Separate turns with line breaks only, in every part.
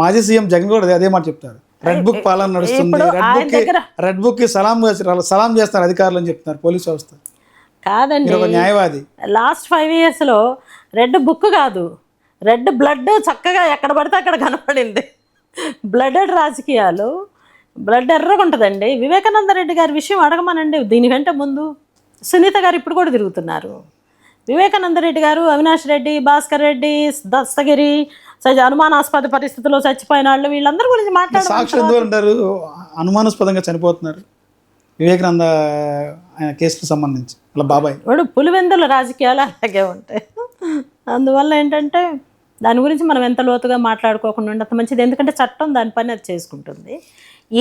మాజీ సీఎం జగన్ కూడా అదే మాట చెప్తారు. రెడ్ బుక్ పాలన నడుస్తుంది, రెడ్ బుక్ కి సలాం చేస్తారు అధికారులు అని చెప్తున్నారు పోలీస్ వ్యవస్థ.
కాదండి,
ఒక న్యాయవాది.
లాస్ట్ 5 yearsలో రెడ్ బుక్ కాదు, రెడ్ బ్లడ్ చక్కగా ఎక్కడ పడితే అక్కడ కనపడింది. బ్లడెడ్ రాజకీయాలు, బ్లడ్ ఎర్రగా ఉంటుందండి. వివేకానంద రెడ్డి గారి విషయం అడగమనండి. దీనికంటే ముందు సునీత గారు ఇప్పుడు కూడా తిరుగుతున్నారు. వివేకానంద రెడ్డి గారు, అవినాష్ రెడ్డి, భాస్కర్ రెడ్డి, దస్తగిరి, అనుమానాస్పద పరిస్థితుల్లో చచ్చిపోయిన వాళ్ళు, వీళ్ళందరి గురించి
మాట్లాడారు. అనుమానాస్పదంగా చనిపోతున్నారు వివేకానంద కేసుకు సంబంధించి అలా బాబాయ్
వాడు పులివెందుల రాజకీయాలు అలాగే ఉంటాయి. అందువల్ల ఏంటంటే దాని గురించి మనం ఎంత లోతుగా మాట్లాడుకోకుండా ఉండదు మంచిది. ఎందుకంటే చట్టం దాని పని అది చేసుకుంటుంది.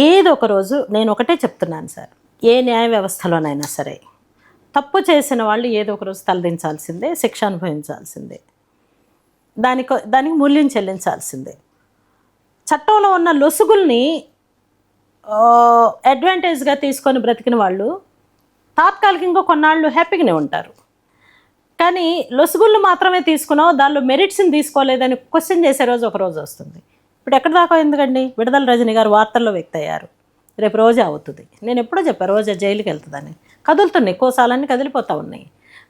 ఏదో ఒక రోజు నేను ఒకటే చెప్తున్నాను సార్, ఏ న్యాయ వ్యవస్థలోనైనా సరే తప్పు చేసిన వాళ్ళు ఏదో ఒక రోజు తలదించాల్సిందే, శిక్ష అనుభవించాల్సిందే, దానికి మూల్యం చెల్లించాల్సిందే. చట్టంలో ఉన్న లొసుగుల్ని అడ్వాంటేజ్గా తీసుకొని బ్రతికిన వాళ్ళు తాత్కాలికంగా కొన్నాళ్ళు హ్యాపీగానే ఉంటారు. కానీ లొసుగుళ్ళు మాత్రమే తీసుకున్నావు, దానిలో మెరిట్స్ని తీసుకోలేదని క్వశ్చన్ చేసే రోజు ఒక రోజు వస్తుంది. ఇప్పుడు ఎక్కడ దాకా ఎందుకండి, విడుదల రజని గారు వార్తల్లో వ్యక్తి అయ్యారు, రేపు రోజా అవుతుంది. నేను ఎప్పుడో చెప్పాను రోజా జైలుకి వెళ్తుందని. కదులుతున్నాయి, కోసాలన్నీ కదిలిపోతూ ఉన్నాయి.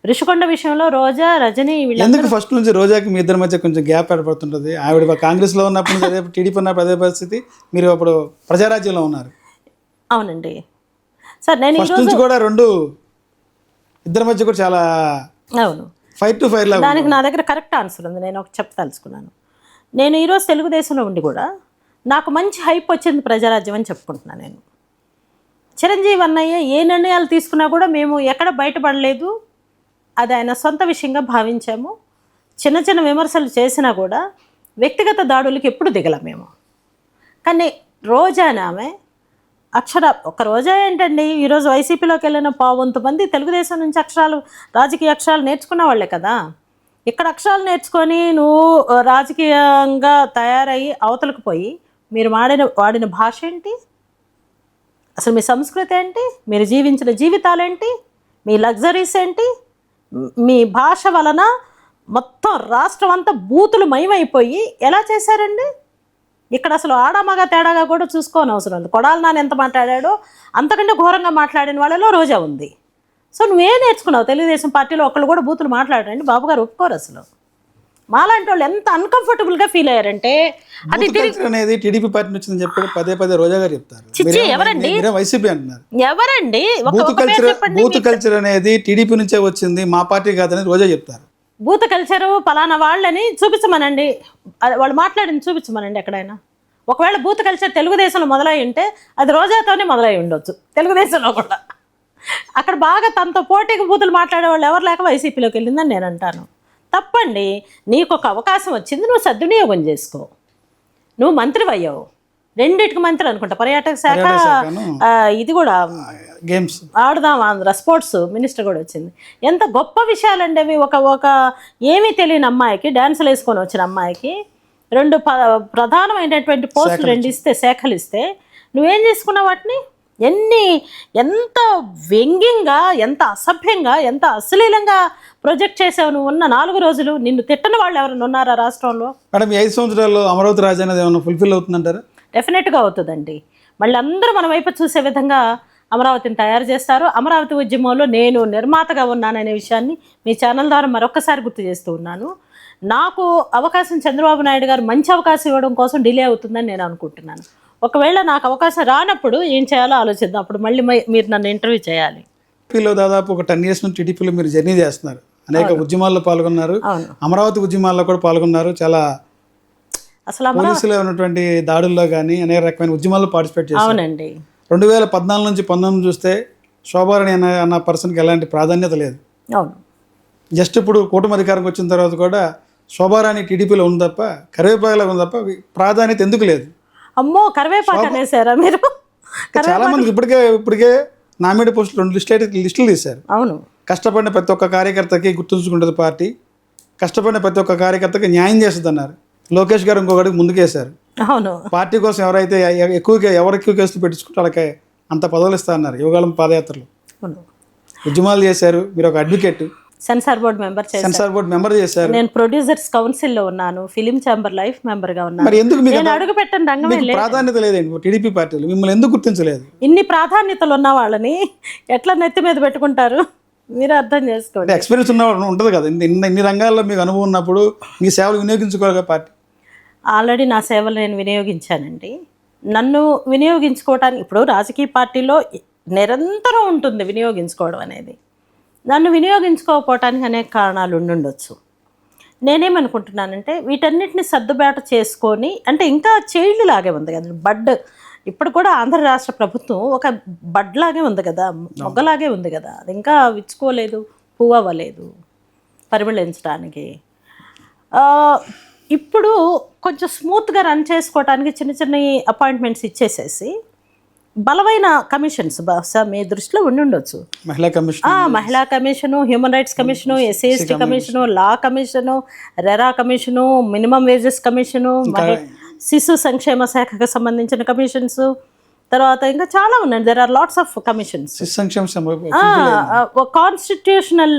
ఋషికొండ విషయంలో రోజా, రజని
ఎందుకు ఫస్ట్ నుంచి రోజాకి మీ ఇద్దరి మధ్య కొంచెం గ్యాప్ ఏర్పడుతుంటుంది? ఆవిడ కాంగ్రెస్లో ఉన్నప్పుడు అదే, టీడీపీ ఉన్నప్పుడు అదే పరిస్థితి, మీరు అప్పుడు ప్రజారాజ్యంలో ఉన్నారు.
అవునండి సార్, నేను
ఫస్ట్ నుంచి కూడా ఇద్దరి మధ్య కూడా చాలా
అవును
ఫైట్ టు ఫైర్.
దానికి నా దగ్గర కరెక్ట్ ఆన్సర్ ఉంది, నేను ఒక చెప్పదలుచుకున్నాను. నేను ఈరోజు తెలుగుదేశంలో ఉండి కూడా నాకు మంచి హైప్ వచ్చింది ప్రజారాజ్యం అని చెప్పుకుంటున్నాను. నేను చిరంజీవి అన్నయ్య ఏ నిర్ణయాలు తీసుకున్నా కూడా మేము ఎక్కడ బయటపడలేదు, అది ఆయన సొంత విషయంగా భావించాము. చిన్న చిన్న విమర్శలు చేసినా కూడా వ్యక్తిగత దాడులకి ఎప్పుడు దిగల మేము. కానీ రోజాని ఆమె ఒక రోజా ఏంటండి, ఈరోజు వైసీపీలోకి వెళ్ళిన 1/4 మంది తెలుగుదేశం నుంచి రాజకీయ అక్షరాలు నేర్చుకున్న వాళ్ళే కదా. ఇక్కడ అక్షరాలు నేర్చుకొని నువ్వు రాజకీయంగా తయారయ్యి అవతలకు పోయి మీరు వాడిన భాష ఏంటి, అసలు మీ సంస్కృతి ఏంటి, మీరు జీవించిన జీవితాలేంటి, మీ లగ్జరీస్ ఏంటి, మీ భాష వలన మొత్తం రాష్ట్రం అంతా బూతులు మయమైపోయి ఎలా చేశారండి? ఇక్కడ అసలు ఆడమగ తేడాగా కూడా చూసుకోని అవసరం లేదు. కొడాలి నాన్న ఎంత మాట్లాడాడో అంతకంటే ఘోరంగా మాట్లాడిన వాళ్ళలో రోజా ఉంది. సో నువ్వేం నేర్చుకున్నావు? తెలుగుదేశం పార్టీలో ఒకళ్ళు కూడా బూతులు మాట్లాడండి బాబు గారు ఒప్పుకోరు. అసలు మాలాంటి వాళ్ళు ఎంత అన్కంఫర్టబుల్గా ఫీల్ అయ్యారంటే అది
అనేది టీడీపీ పార్టీ నుంచి చెప్పి పదే రోజా గారు చెప్తారు.
చిచ్చి ఎవరండి,
వైసీపీ అంటున్నారు.
ఎవరండి?
బూత్ కల్చర్ అనేది టీడీపీ నుంచే వచ్చింది, మా పార్టీ కాదని రోజా చెప్తారు.
బూత్ కల్చరు పలానా వాళ్ళని చూపించమనండి, వాళ్ళు మాట్లాడింది చూపించమనండి ఎక్కడైనా. ఒకవేళ బూత్ కల్చర్ తెలుగుదేశంలో మొదలై ఉంటే అది రోజాతోనే మొదలై ఉండొచ్చు. తెలుగుదేశంలో కూడా అక్కడ బాగా తనతో పోటీకి బూతులు మాట్లాడే వాళ్ళు ఎవరు లేక వైసీపీలోకి వెళ్ళిందని నేను అంటాను. తప్పండి. నీకు ఒక అవకాశం వచ్చింది, నువ్వు సద్వినియోగం చేసుకో. నువ్వు మంత్రివి అయ్యావు, 2 మంత్రి అనుకుంటా, పర్యాటక శాఖ, ఇది కూడా
గేమ్స్
ఆడదాం ఆంధ్ర స్పోర్ట్స్ మినిస్టర్ కూడా వచ్చింది. ఎంత గొప్ప విషయాలండి అవి. ఒక ఏమీ తెలియని అమ్మాయికి, డ్యాన్సులు వేసుకొని వచ్చిన అమ్మాయికి 2 ప్రధానమైనటువంటి పోస్టులు 2 ఇస్తే, శాఖలు ఇస్తే నువ్వేం చేసుకున్నావు వాటిని? ఎంత వ్యంగ్యంగా, ఎంత అసభ్యంగా, ఎంత అశ్లీలంగా ప్రొజెక్ట్ చేసావు నువ్వు ఉన్న 4 రోజులు. నిన్ను తిట్టని వాళ్ళు ఎవరైనా ఉన్నారా రాష్ట్రంలో?
మేడం, 5 సంవత్సరాల్లో అమరావతి రాజధాని ఏమైనా ఫుల్ఫిల్ అవుతుందంటారా?
డెఫినెట్గా అవుతుందండి. మళ్ళీ అందరూ మన వైపు చూసే విధంగా అమరావతిని తయారు చేస్తారు. అమరావతి ఉద్యమంలో నేను నిర్మాతగా ఉన్నాననే విషయాన్ని మీ ఛానల్ ద్వారా మరొకసారి గుర్తు చేస్తూ ఉన్నాను. నాకు అవకాశం చంద్రబాబు నాయుడు గారు మంచి అవకాశం ఇవ్వడం కోసం డిలే అవుతుందని నేను అనుకుంటున్నాను. ఒకవేళ నాకు అవకాశం రానప్పుడు ఏం చేయాలో ఆలోచిద్దాం. అప్పుడు మళ్ళీ మీరు నన్ను ఇంటర్వ్యూ చేయాలి.
టీడీపీలో దాదాపు ఒక 10 years నుంచి టీడీపీలో మీరు జర్నీ చేస్తున్నారు, అనేక ఉద్యమాల్లో పాల్గొన్నారు, అమరావతి ఉద్యమాల్లో కూడా పాల్గొన్నారు. చాలా అసలు పోలీసులో ఉన్నటువంటి దాడుల్లో కానీ అనేక రకమైన ఉద్యమాల్లో పార్టిసిపేట్ చేశారు.
అవునండి.
2014 నుంచి 19 చూస్తే శోభారాణి అన్న పర్సన్కి ఎలాంటి ప్రాధాన్యత లేదు.
అవును.
జస్ట్ ఇప్పుడు కూటమి అధికారంకి వచ్చిన తర్వాత కూడా శోభారాణి టీడీపీలో ఉంది తప్ప, కరివేపాకులాగా ఉంది తప్ప ప్రాధాన్యత ఎందుకు లేదు?
అమ్మో, కరివేపాకు అనేసారా మీరు?
చాలా మందికి ఇప్పటికే నామినేటెడ్ పోస్టులు 2 లిస్టులు తీశారు.
అవును.
కష్టపడిన ప్రతి ఒక్క కార్యకర్తకి గుర్తుంచుకుంటుంది పార్టీ, కష్టపడిన ప్రతి ఒక్క కార్యకర్తకి న్యాయం చేస్తుంది అన్నారు. లోకేష్ గారు ఇంకొకటికి ముందుకేశారు.
అవును.
పార్టీ కోసం ఎవరైతే ఎవరు ఎక్కువ కేసులు పెట్టించుకుంటే వాళ్ళకి అంత పదవులు ఇస్తా అన్నారు. యువగాళం పాదయాత్రలు ఉద్యమాలు చేశారు. మీరు ఒక అడ్వకేట్,
సెన్సార్ బోర్డు మెంబర్ చేశాను,
సెన్సార్ బోర్డు మెంబర్ చేశారు.
నేను ప్రొడ్యూసర్స్ కౌన్సిల్లో ఉన్నాను, ఫిలిం ఛాంబర్ లైఫ్ మెంబర్గా ఉన్నాను.
మరి ఎందుకు
నేను అడుగు పెట్టిన రంగమే లేదు.
ప్రాధాన్యత లేదండి టీడీపీ పార్టీలు, మిమ్మల్ని ఎందుకు గుర్తించలేదు?
ఇన్ని ప్రాధాన్యతలు ఉన్న వాళ్ళని ఎట్లా నెత్తి మీద పెట్టుకుంటారు? మీరు అర్థం చేసుకోండి.
ఎక్స్పీరియన్స్ ఉన్న ఉంటుంది కదా, ఇన్ని రంగాల్లో మీకు అనుభవం ఉన్నప్పుడు మీ సేవలు వినియోగించుకోవాలి పార్టీ.
ఆల్రెడీ నా సేవలు నేను వినియోగించానండి. నన్ను వినియోగించుకోవటానికి ఇప్పుడు రాజకీయ పార్టీలో నిరంతరం ఉంటుంది వినియోగించుకోవడం అనేది. నన్ను వినియోగించుకోకపోవటానికి అనేక కారణాలు ఉండుండొచ్చు. నేనేమనుకుంటున్నానంటే వీటన్నిటిని సర్దుబాటు చేసుకొని, అంటే ఇంకా చైల్డ్ లాగే ఉంది కదా బడ్, ఇప్పుడు కూడా ఆంధ్ర రాష్ట్ర ప్రభుత్వం ఒక బడ్ లాగే ఉంది కదా, మొగ్గలాగే ఉంది కదా, అది ఇంకా విచ్చుకోలేదు, పువ్వు అవ్వలేదు పరిమళించడానికి. ఇప్పుడు కొంచెం స్మూత్గా రన్ చేసుకోవడానికి చిన్న చిన్న అపాయింట్మెంట్స్ ఇచ్చేసేసి బలమైన కమిషన్స్ బహుశా మీ దృష్టిలో ఉండొచ్చు. మహిళా commission, human rights commission, SC commission, law commission, RERA commission, minimum wages commission, శిశు సంక్షేమ శాఖకు సంబంధించిన కమిషన్స్, తర్వాత ఇంకా చాలా ఉన్నాయి. There are lots of commissions. Constitutional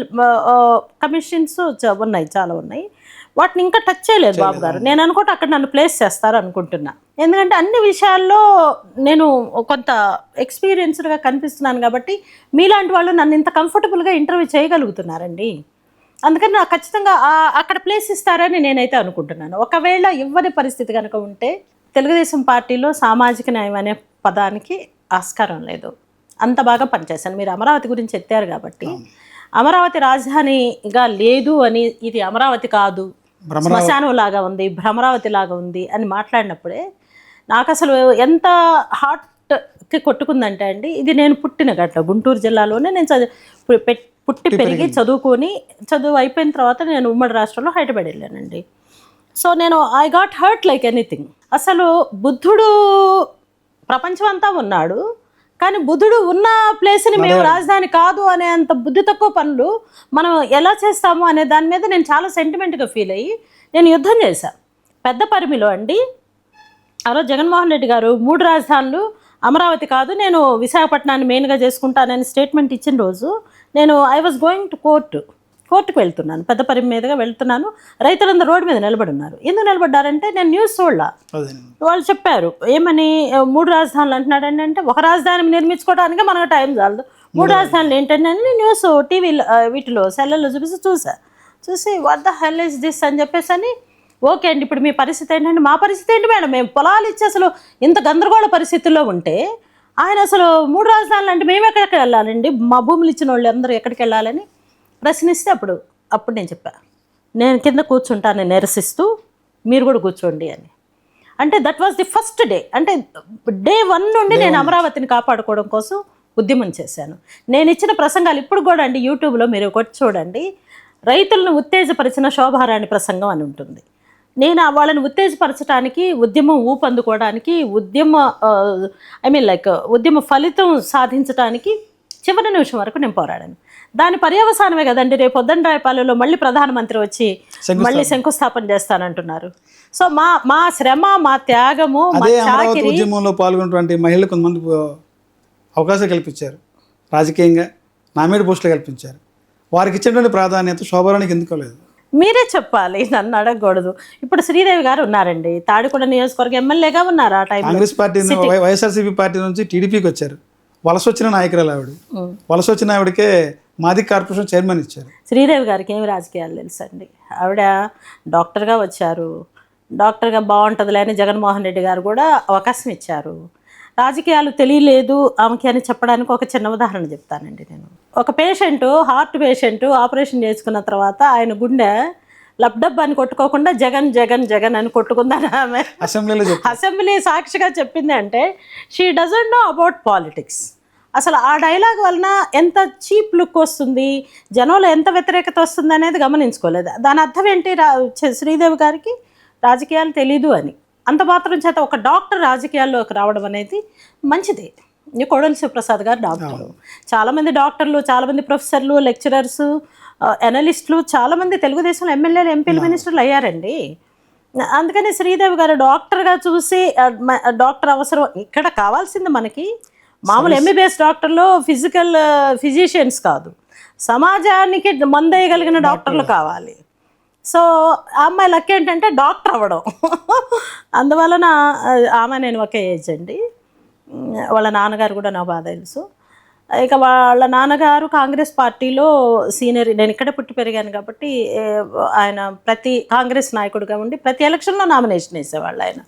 commissions ఉన్నాయి, చాలా ఉన్నాయి. వాటిని ఇంకా టచ్ చేయలేదు బాబు గారు. నేను అనుకుంటే అక్కడ నన్ను ప్లేస్ చేస్తారు అనుకుంటున్నా. ఎందుకంటే అన్ని విషయాల్లో నేను కొంత ఎక్స్పీరియన్స్డ్గా కనిపిస్తున్నాను కాబట్టి మీలాంటి వాళ్ళు నన్ను ఇంత కంఫర్టబుల్గా ఇంటర్వ్యూ చేయగలుగుతున్నారండి. అందుకని నాకు ఖచ్చితంగా అక్కడ ప్లేస్ ఇస్తారని నేనైతే అనుకుంటున్నాను. ఒకవేళ ఇవ్వని పరిస్థితి కనుక ఉంటే తెలుగుదేశం పార్టీలో సామాజిక న్యాయం అనే పదానికి ఆస్కారం లేదు. అంత బాగా పనిచేశాను. మీరు అమరావతి గురించి ఎత్తారు కాబట్టి, అమరావతి రాజధానిగా లేదు అని, ఇది అమరావతి కాదు శ్మశానం లాగా ఉంది, భ్రమరావతి లాగా ఉంది అని మాట్లాడినప్పుడే నాకు అసలు ఎంత హార్ట్కి కొట్టుకుందంటే అండి, ఇది నేను పుట్టిన గట్ల గుంటూరు జిల్లాలోనే నేను పుట్టి పెరిగి చదువు అయిపోయిన తర్వాత నేను ఉమ్మడి రాష్ట్రంలో హైదరాబాద్ వెళ్ళానండి. సో నేను I got hurt like anything. అసలు బుద్ధుడు ప్రపంచం అంతా ఉన్నాడు, కానీ బుద్ధుడు ఉన్న ప్లేస్ని మేము రాజధాని కాదు అనే అంత బుద్ధి తక్కువ పనులు మనం ఎలా చేస్తాము అనే దాని మీద నేను చాలా సెంటిమెంట్గా ఫీల్ అయ్యి నేను యుద్ధం చేశాను. పెద్ద పరిమిలో అండి ఆ రోజు జగన్మోహన్ రెడ్డి గారు 3 రాజధానులు అమరావతి కాదు, నేను విశాఖపట్నాన్ని మెయిన్గా చేసుకుంటానని స్టేట్మెంట్ ఇచ్చిన రోజు నేను ఐ వాజ్ గోయింగ్ టు కోర్టుకు వెళ్తున్నాను, పెద్ద పరిమి మీదుగా వెళ్తున్నాను. రైతులందరూ రోడ్డు మీద నిలబడి ఉన్నారు. ఎందుకు నిలబడ్డారంటే నేను న్యూస్ చూడలా. వాళ్ళు చెప్పారు ఏమని 3 రాజధానులు అంటున్నాడండి. అంటే ఒక రాజధాని నిర్మించుకోవడానికి మనకు టైం చాలదు, 3 రాజధానులు ఏంటంటే న్యూస్ టీవీలో వీటిలో సెల్లల్లో చూసి what the hell is this అని చెప్పేసి అని, ఓకే అండి ఇప్పుడు మీ పరిస్థితి ఏంటంటే, మా పరిస్థితి ఏంటి మేడం, మేము పొలాలు ఇచ్చి అసలు ఇంత గందరగోళ పరిస్థితుల్లో ఉంటే ఆయన అసలు 3 రాజధానులు అంటే మేము ఎక్కడికి వెళ్ళాలండి, మా భూములు ఇచ్చిన వాళ్ళు అందరూ ఎక్కడికి వెళ్ళాలని ప్రశ్నిస్తే అప్పుడు నేను చెప్పాను, నేను కింద కూర్చుంటాను నిరసిస్తూ, మీరు కూడా కూర్చోండి అని. అంటే that was the first day, అంటే డే 1 నుండి నేను అమరావతిని కాపాడుకోవడం కోసం ఉద్యమం చేశాను. నేను ఇచ్చిన ప్రసంగాలు ఇప్పుడు కూడా అండి యూట్యూబ్లో మీరు కొట్టి చూడండి, రైతులను ఉత్తేజపరిచిన శోభారాణి ప్రసంగం అని ఉంటుంది. నేను వాళ్ళని ఉత్తేజపరచడానికి, ఉద్యమం ఊపందుకోవడానికి, ఉద్యమ ఫలితం సాధించడానికి చివరి నిమిషం వరకు నేను పోరాడాను. దాని పర్యవసానమే కదండి రేపు పొద్దున్నరాయపాలెంలో మళ్ళీ ప్రధానమంత్రి వచ్చి మళ్ళీ శంకుస్థాపన చేస్తానంటున్నారు. సో మా శ్రమ, మా త్యాగము,
ఉద్యమంలో పాల్గొన్నటువంటి మహిళలు కొంతమంది అవకాశం కల్పించారు, రాజకీయంగా నామినేట్ పోస్టులు కల్పించారు. వారికి ఇచ్చినటువంటి ప్రాధాన్యత శోభరానికి ఎందుకోలేదు?
మీరే చెప్పాలి, నన్ను అడగకూడదు. ఇప్పుడు శ్రీదేవి గారు ఉన్నారండి, తాడికొండ నియోజకవర్గ ఎమ్మెల్యేగా ఉన్నారు. ఆ time
Congress party YSRCP party నుంచి టీడీపీకి వచ్చారు. వలస వచ్చిన నాయకురాలు ఆవిడ. వలస వచ్చిన ఆవిడకే మాది కార్పొరేషన్ చైర్మన్ ఇచ్చారు.
శ్రీదేవి గారికి ఏమి రాజకీయాలు తెలుసండి? ఆవిడ డాక్టర్గా వచ్చారు, డాక్టర్గా బాగుంటుందిలే అని జగన్మోహన్ రెడ్డి గారు కూడా అవకాశం ఇచ్చారు. రాజకీయాలు తెలియలేదు ఆమెకి అని చెప్పడానికి ఒక చిన్న ఉదాహరణ చెప్తానండి. నేను ఒక హార్ట్ పేషెంట్ ఆపరేషన్ చేసుకున్న తర్వాత ఆయన గుండె లబ్డబ్ అని కొట్టుకోకుండా జగన్ జగన్ జగన్ అని కొట్టుకుందని ఆమె అసెంబ్లీ సాక్షిగా చెప్పింది. అంటే she doesn't know about politics. అసలు ఆ డైలాగ్ వలన ఎంత చీప్ లుక్ వస్తుంది, జనంలో ఎంత వ్యతిరేకత వస్తుంది అనేది గమనించుకోలేదు. దాని అర్థం ఏంటి, శ్రీదేవి గారికి రాజకీయాలు తెలీదు అని. అంత మాత్రం చేత ఒక డాక్టర్ రాజకీయాల్లోకి రావడం అనేది మంచిది. కొడలి శివప్రసాద్ గారు డాక్టరు, చాలామంది డాక్టర్లు, చాలామంది ప్రొఫెసర్లు, లెక్చరర్స్, అనలిస్టులు, చాలామంది తెలుగుదేశంలో ఎమ్మెల్యేలు, ఎంపీలు, మినిస్టర్లు అయ్యారండి. అందుకని శ్రీదేవి గారు డాక్టర్గా చూసి డాక్టర్ అవసరం ఇక్కడ కావాల్సింది మనకి మామూలు ఎంబీబీఎస్ డాక్టర్లో ఫిజిషియన్స్ కాదు, సమాజానికి మందేయగలిగిన డాక్టర్లు కావాలి. సో ఆ అమ్మాయి లక్ ఏంటంటే డాక్టర్ అవ్వడం. అందువలన ఆమె నేను ఒకే ఏజ్ అండి. వాళ్ళ నాన్నగారు కూడా నాకు బాగా తెలుసు. ఇక వాళ్ళ నాన్నగారు కాంగ్రెస్ పార్టీలో సీనియర్. నేను ఇక్కడే పుట్టి పెరిగాను కాబట్టి ఆయన ప్రతి కాంగ్రెస్ నాయకుడిగా ఉండి ప్రతి ఎలక్షన్లో నామినేషన్ వేసేవాళ్ళు ఆయన.